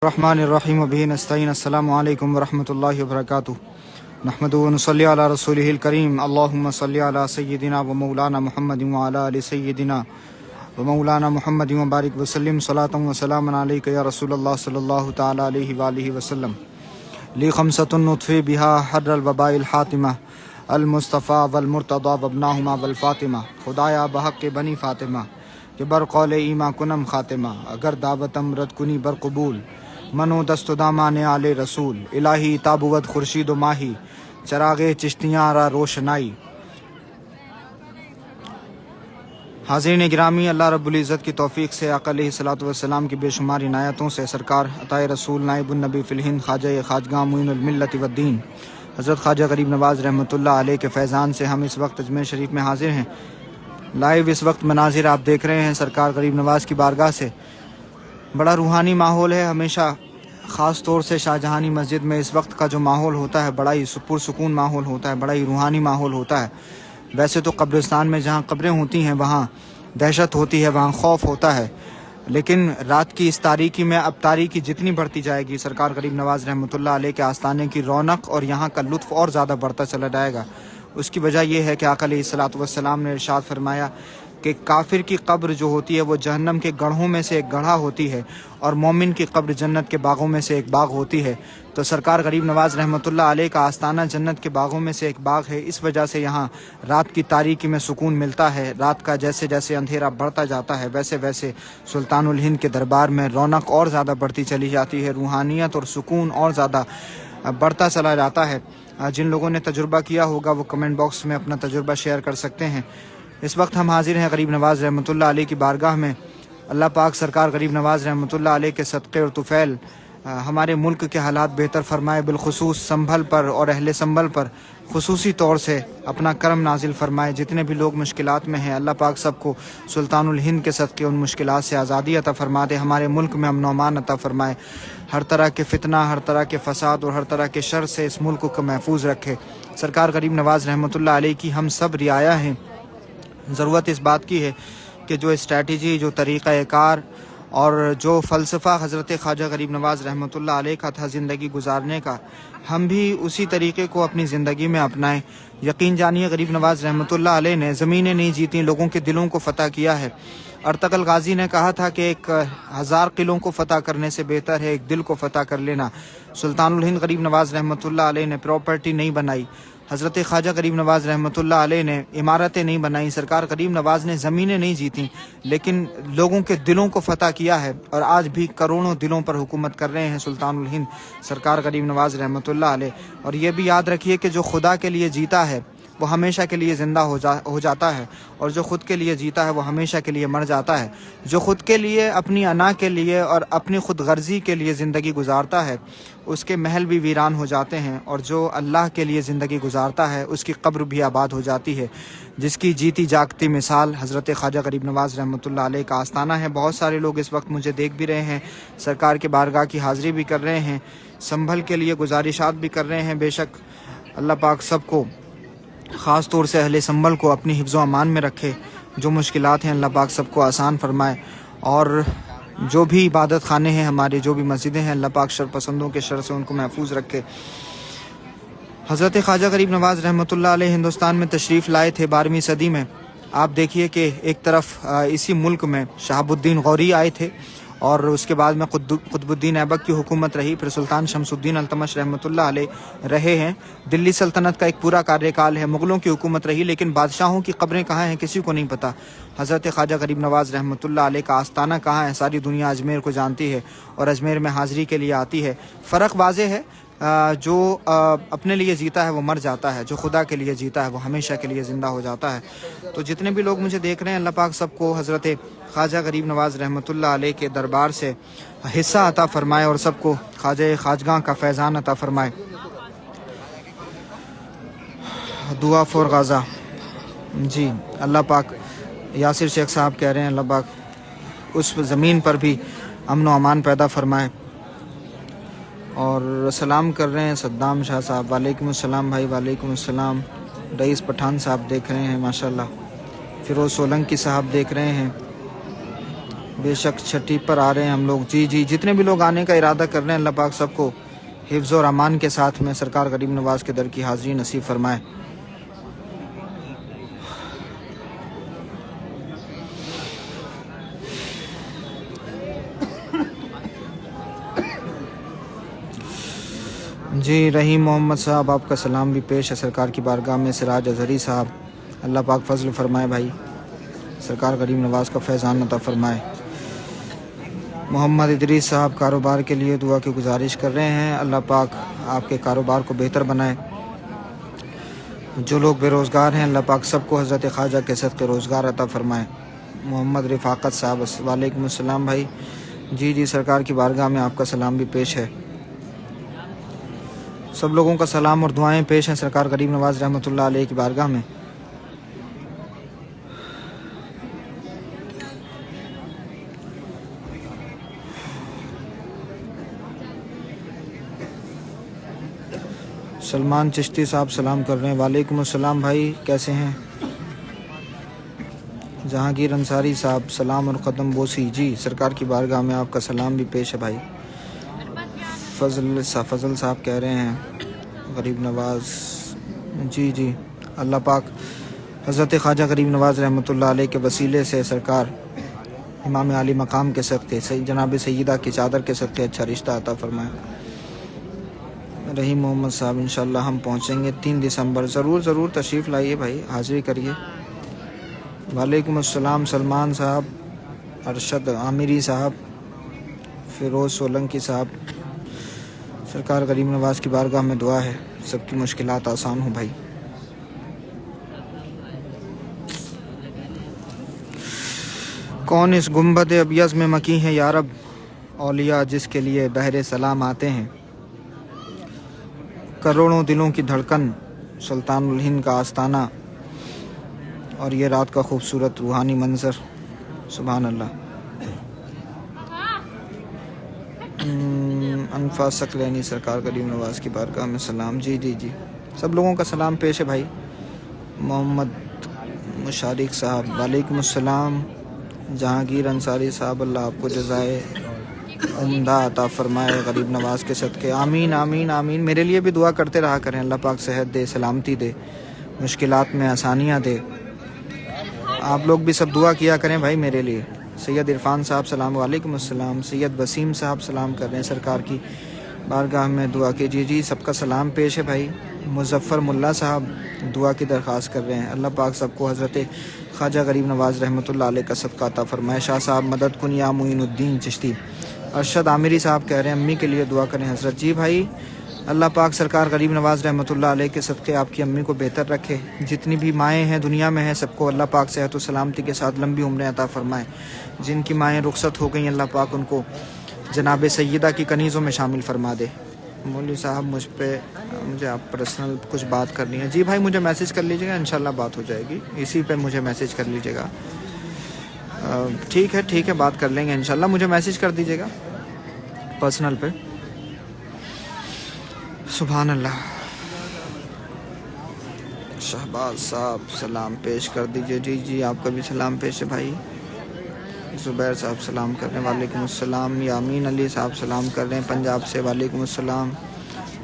الرحمن الرحیم وبہ نستعین السلام علیکم ورحمۃ اللہ وبرکاتہ نحمدہ ونصلی علی رسولہ الکریم اللہم صلی علی سیدنا و مولانا محمد وعلی آل سیدنا و مولانا محمد وبارک وسلم صلاۃ و سلام علیک یا رسول اللہ صلی اللہ تعالی علیہ وآلہ وسلم لی خمسۃ نطفی بہا حر الوباء الحاتمہ المصطفیٰ والمرتضیٰ وابناہما والفاطمہ خدایا بحق بنی فاطمہ کہ بر قول ایما کنم خاتمہ اگر دعوتم رد کنی بر قبول منو دست و دامان آل رسول الہی تابوت خورشید و ماہی چراغ چشتیاں را روشنائی۔ حاضرین گرامی، اللہ رب العزت کی توفیق سے آقا علیہ الصلوۃ والسلام کی بے شمار عنایتوں سے سرکار عطائے رسول نائب النبی فی الہند خواجہ خواجگاہ معین الملت والدین حضرت خواجہ غریب نواز رحمۃ اللہ علیہ کے فیضان سے ہم اس وقت اجمیر شریف میں حاضر ہیں۔ لائیو اس وقت مناظر آپ دیکھ رہے ہیں سرکار غریب نواز کی بارگاہ سے۔ بڑا روحانی ماحول ہے، ہمیشہ خاص طور سے شاہجہانی مسجد میں اس وقت کا جو ماحول ہوتا ہے بڑا ہی پرسکون ماحول ہوتا ہے، بڑا ہی روحانی ماحول ہوتا ہے۔ ویسے تو قبرستان میں جہاں قبریں ہوتی ہیں وہاں دہشت ہوتی ہے، وہاں خوف ہوتا ہے، لیکن رات کی اس تاریکی میں اب تاریکی جتنی بڑھتی جائے گی سرکار غریب نواز رحمۃ اللہ علیہ کے آستانے کی رونق اور یہاں کا لطف اور زیادہ بڑھتا چلا جائے گا۔ اس کی وجہ یہ ہے کہ آقا علیہ الصلوۃ والسلام نے ارشاد فرمایا کہ کافر کی قبر جو ہوتی ہے وہ جہنم کے گڑھوں میں سے ایک گڑھا ہوتی ہے اور مومن کی قبر جنت کے باغوں میں سے ایک باغ ہوتی ہے۔ تو سرکار غریب نواز رحمۃ اللہ علیہ کا آستانہ جنت کے باغوں میں سے ایک باغ ہے، اس وجہ سے یہاں رات کی تاریکی میں سکون ملتا ہے۔ رات کا جیسے جیسے اندھیرا بڑھتا جاتا ہے ویسے ویسے سلطان الہند کے دربار میں رونق اور زیادہ بڑھتی چلی جاتی ہے، روحانیت اور سکون اور زیادہ بڑھتا چلا جاتا ہے۔ جن لوگوں نے تجربہ کیا ہوگا وہ کمنٹ باکس میں اپنا تجربہ شیئر کر سکتے ہیں۔ اس وقت ہم حاضر ہیں غریب نواز رحمۃ اللہ علیہ کی بارگاہ میں۔ اللہ پاک سرکار غریب نواز رحمۃ اللہ علیہ کے صدقے اور طفیل ہمارے ملک کے حالات بہتر فرمائے، بالخصوص سنبھل پر اور اہل سنبھل پر خصوصی طور سے اپنا کرم نازل فرمائے۔ جتنے بھی لوگ مشکلات میں ہیں اللہ پاک سب کو سلطان الہند کے صدقے ان مشکلات سے آزادی عطا فرما دے، ہمارے ملک میں امن و امان عطا فرمائے، ہر طرح کے فتنہ، ہر طرح کے فساد اور ہر طرح کے شر سے اس ملک کو محفوظ رکھے۔ سرکار غریب نواز رحمۃ اللہ علیہ کی ہم سب رعایا ہیں۔ ضرورت اس بات کی ہے کہ جو اسٹریٹجی، جو طریقہ کار اور جو فلسفہ حضرت خواجہ غریب نواز رحمۃ اللہ علیہ کا تھا زندگی گزارنے کا، ہم بھی اسی طریقے کو اپنی زندگی میں اپنائیں۔ یقین جانیے غریب نواز رحمۃ اللہ علیہ نے زمینیں نہیں جیتیں، لوگوں کے دلوں کو فتح کیا ہے۔ ارطغرل غازی نے کہا تھا کہ 1000 قلعوں کو فتح کرنے سے بہتر ہے ایک دل کو فتح کر لینا۔ سلطان الہند غریب نواز رحمۃ اللہ علیہ نے پراپرٹی نہیں بنائی، حضرت خواجہ غریب نواز رحمۃ اللہ علیہ نے عمارتیں نہیں بنائیں، سرکار غریب نواز نے زمینیں نہیں جیتیں، لیکن لوگوں کے دلوں کو فتح کیا ہے اور آج بھی کروڑوں دلوں پر حکومت کر رہے ہیں سلطان الہند سرکار غریب نواز رحمۃ اللہ علیہ۔ اور یہ بھی یاد رکھیے کہ جو خدا کے لیے جیتا ہے وہ ہمیشہ کے لیے زندہ ہو جاتا ہے، اور جو خود کے لیے جیتا ہے وہ ہمیشہ کے لیے مر جاتا ہے۔ جو خود کے لیے، اپنی انا کے لیے اور اپنی خود غرضی کے لیے زندگی گزارتا ہے اس کے محل بھی ویران ہو جاتے ہیں، اور جو اللہ کے لیے زندگی گزارتا ہے اس کی قبر بھی آباد ہو جاتی ہے، جس کی جیتی جاگتی مثال حضرت خواجہ غریب نواز رحمۃ اللہ علیہ کا آستانہ ہے۔ بہت سارے لوگ اس وقت مجھے دیکھ بھی رہے ہیں، سرکار کے بارگاہ کی حاضری بھی کر رہے ہیں، سنبھل کے لیے گزارشات بھی کر رہے ہیں۔ بے شک اللہ پاک سب کو، خاص طور سے اہل سنبھل کو اپنی حفظ و امان میں رکھے۔ جو مشکلات ہیں اللہ پاک سب کو آسان فرمائے، اور جو بھی عبادت خانے ہیں ہمارے، جو بھی مسجدیں ہیں اللہ پاک شر پسندوں کے شر سے ان کو محفوظ رکھے۔ حضرت خواجہ غریب نواز رحمۃ اللہ علیہ ہندوستان میں تشریف لائے تھے 12ویں صدی میں۔ آپ دیکھیے کہ ایک طرف اسی ملک میں شہاب الدین غوری آئے تھے، اور اس کے بعد میں قطب الدین ایبک کی حکومت رہی، پھر سلطان شمس الدین التمش رحمۃ اللہ علیہ رہے ہیں۔ دلی سلطنت کا ایک پورا کاریہ کال ہے، مغلوں کی حکومت رہی، لیکن بادشاہوں کی قبریں کہاں ہیں کسی کو نہیں پتہ۔ حضرت خواجہ غریب نواز رحمۃ اللہ علیہ کا آستانہ کہاں ہے ساری دنیا اجمیر کو جانتی ہے اور اجمیر میں حاضری کے لیے آتی ہے۔ فرق واضح ہے، جو اپنے لیے جیتا ہے وہ مر جاتا ہے، جو خدا کے لیے جیتا ہے وہ ہمیشہ کے لیے زندہ ہو جاتا ہے۔ تو جتنے بھی لوگ مجھے دیکھ رہے ہیں اللہ پاک سب کو حضرت خواجہ غریب نواز رحمۃ اللہ علیہ کے دربار سے حصہ عطا فرمائے اور سب کو خواجہ خواجگاہ کا فیضان عطا فرمائے۔ دعا فور غازہ۔ جی اللہ پاک، یاسر شیخ صاحب کہہ رہے ہیں اللہ پاک اس زمین پر بھی امن و امان پیدا فرمائے۔ اور سلام کر رہے ہیں صدام شاہ صاحب، وعلیکم السلام بھائی، وعلیکم السلام۔ رئیس پٹھان صاحب دیکھ رہے ہیں ماشاءاللہ، فیروز سولنکی صاحب دیکھ رہے ہیں، بے شک چھٹی پر آ رہے ہیں ہم لوگ. جی جی جتنے بھی لوگ آنے کا ارادہ کر رہے ہیں اللہ پاک سب کو حفظ اور امان کے ساتھ میں سرکار غریب نواز کے در کی حاضری نصیب فرمائے. جی رحیم محمد صاحب آپ کا سلام بھی پیش ہے سرکار کی بارگاہ میں. سراج اظہری صاحب اللہ پاک فضل فرمائے بھائی, سرکار غریب نواز کا فیضان عطا فرمائے. محمد ادریس صاحب کاروبار کے لیے دعا کی گزارش کر رہے ہیں, اللہ پاک آپ کے کاروبار کو بہتر بنائے. جو لوگ بے روزگار ہیں اللہ پاک سب کو حضرت خواجہ کے صدقے روزگار عطا فرمائے. محمد رفاقت صاحب وعلیکم السلام بھائی. جی جی سرکار کی بارگاہ میں آپ کا سلام بھی پیش ہے. سب لوگوں کا سلام اور دعائیں پیش ہیں سرکار غریب نواز رحمۃ اللہ علیہ کی بارگاہ میں. سلمان چشتی صاحب سلام کر رہے ہیں. وعلیکم السلام بھائی, کیسے ہیں؟ جہانگیر انصاری صاحب سلام اور قدم بوسی. جی سرکار کی بارگاہ میں آپ کا سلام بھی پیش ہے بھائی. فضل صاحب کہہ رہے ہیں غریب نواز. جی جی اللہ پاک حضرت خواجہ غریب نواز رحمۃ اللہ علیہ کے وسیلے سے سرکار امام عالی مقام کے صدقے جناب سیدہ کی چادر کے صدقے اچھا رشتہ عطا فرمائے. رحیم محمد صاحب انشاءاللہ ہم پہنچیں گے 3 دسمبر. ضرور تشریف لائیے بھائی, حاضری کریے. وعلیکم السلام سلمان صاحب, ارشد عامری صاحب, فیروز سولنکی صاحب. سرکار غریب نواز کی بارگاہ میں دعا ہے سب کی مشکلات آسان ہوں بھائی. کون اس گنبد ابیض میں مکی ہیں یا رب, اولیاء جس کے لیے بحر سلام آتے ہیں. کروڑوں دلوں کی دھڑکن, سلطان الہند کا آستانہ, اور یہ رات کا خوبصورت روحانی منظر. سبحان اللہ. انفاس ثقلینی سرکار غریب نواز کی بارگاہ میں سلام. جی جی جی سب لوگوں کا سلام پیش ہے بھائی. محمد مشارق صاحب وعلیکم السلام. جہانگیر انصاری صاحب اللہ آپ کو جزائے عمدہ عطا فرمائے غریب نواز کے صدقے. آمین آمین آمین. میرے لیے بھی دعا کرتے رہا کریں, اللہ پاک صحت دے, سلامتی دے, مشکلات میں آسانیاں دے. آپ لوگ بھی سب دعا کیا کریں بھائی میرے لیے. سید عرفان صاحب سلام وعلیکم السلام. سید وسیم صاحب سلام کر رہے ہیں سرکار کی بارگاہ میں دعا کی. جی جی سب کا سلام پیش ہے بھائی. مظفر ملا صاحب دعا کی درخواست کر رہے ہیں, اللہ پاک سب کو حضرت خواجہ غریب نواز رحمۃ اللہ علیہ کا صدقہ عطا فرمائے. شاہ صاحب مدد کن یا معین الدین چشتی. ارشد عامری صاحب کہہ رہے ہیں امی کے لیے دعا کریں حضرت. جی بھائی اللہ پاک سرکار غریب نواز رحمۃ اللہ علیہ کے صدقے آپ کی امی کو بہتر رکھے. جتنی بھی مائیں ہیں دنیا میں ہیں سب کو اللہ پاک صحت و سلامتی کے ساتھ لمبی عمریں عطا فرمائے. جن کی مائیں رخصت ہو گئیں اللہ پاک ان کو جناب سیدہ کی کنیزوں میں شامل فرما دے. مولوی صاحب مجھے آپ پرسنل کچھ بات کرنی ہے. جی بھائی مجھے میسج کر لیجیے گا, انشاءاللہ بات ہو جائے گی. اسی پہ مجھے میسج کر لیجیے گا. ٹھیک ہے بات کر لیں گے انشاءاللہ. مجھے میسج کر دیجیے گا پرسنل پہ. سبحان اللہ. شہباز صاحب سلام پیش کر دیجیے. جی جی آپ کا بھی سلام پیش ہے بھائی. زبیر صاحب سلام کر رہے ہیں وعلیکم السلام. یامین علی صاحب سلام کر رہے ہیں پنجاب سے وعلیکم السلام.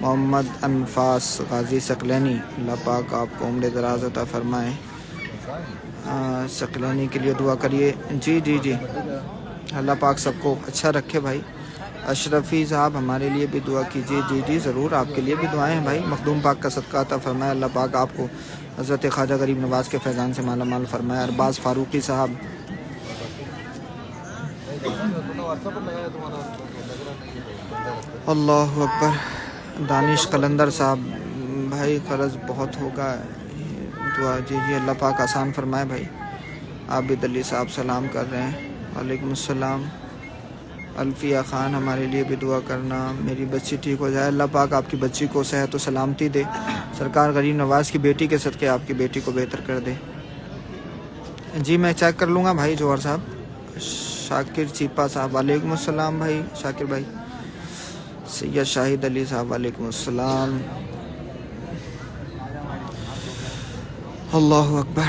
محمد انفاس غازی ثقلینی اللہ پاک آپ کو عمر دراز عطا فرمائے. ثقلینی کے لیے دعا کریے. جی اللہ پاک سب کو اچھا رکھے بھائی. اشرفی صاحب ہمارے لیے بھی دعا کیجیے. جی ضرور آپ کے لیے بھی دعائیں ہیں بھائی. مخدوم پاک کا صدقہ عطا فرمائے. اللہ پاک آپ کو حضرت خواجہ غریب نواز کے فیضان سے مالا مال فرمائے. ارباز فاروقی صاحب اللہ اکبر. دانش قلندر صاحب بھائی قرض بہت ہوگا دعا. جی اللہ پاک آسان فرمائے بھائی. عابد علی صاحب سلام کر رہے ہیں وعلیکم السلام. الفیہ خان ہمارے لیے بھی دعا کرنا, میری بچی ٹھیک ہو جائے. اللہ پاک آپ کی بچی کو صحت و سلامتی دے. سرکار غریب نواز کی بیٹی کے صدقے آپ کی بیٹی کو بہتر کر دے. جی میں چیک کر لوں گا بھائی. جوہر صاحب. شاکر چیپا صاحب وعلیکم السلام بھائی. شاکر بھائی. سید شاہد علی صاحب وعلیکم السلام. اللہ اکبر.